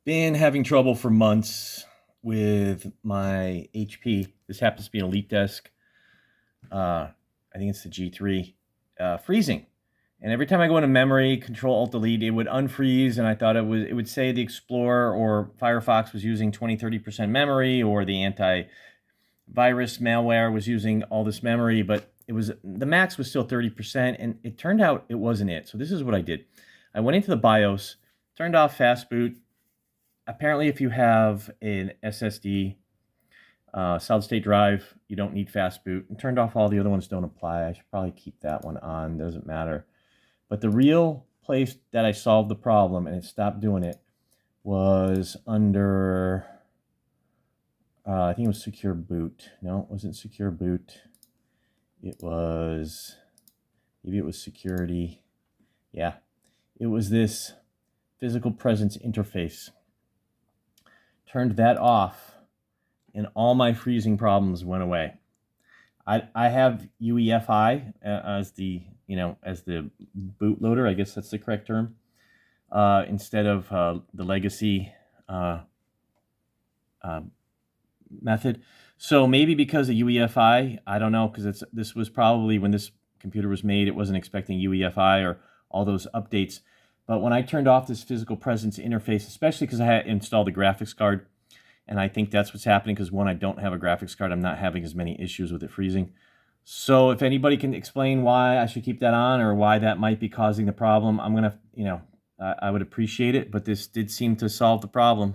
Been having trouble for months with my HP. This happens to be an EliteDesk. I think it's the G3 freezing. And every time I go into memory, Control Alt Delete, it would unfreeze, and I thought it would say the Explorer or Firefox was using 20-30% memory, or the antivirus malware was using all this memory, but it was the max was still 30%, and it turned out it wasn't it. So this is what I did. I went into the BIOS, turned off fast boot. Apparently, if you have an SSD, solid state drive, you don't need fast boot. And turned off all the other ones, don't apply. I should probably keep that one on, doesn't matter. But the real place that I solved the problem and it stopped doing it was under, I think it was secure boot. No, it wasn't secure boot. It was, maybe it was security. Yeah, it was this physical presence interface. Turned that off and all my freezing problems went away. I have UEFI as the bootloader. I guess that's the correct term. Instead of the legacy method. So maybe because of UEFI, I don't know, because this was probably when this computer was made, it wasn't expecting UEFI or all those updates. But when I turned off this physical presence interface, especially because I had installed a graphics card, and I think that's what's happening because when I don't have a graphics card, I'm not having as many issues with it freezing. So if anybody can explain why I should keep that on or why that might be causing the problem, I'm going to, I would appreciate it. But this did seem to solve the problem.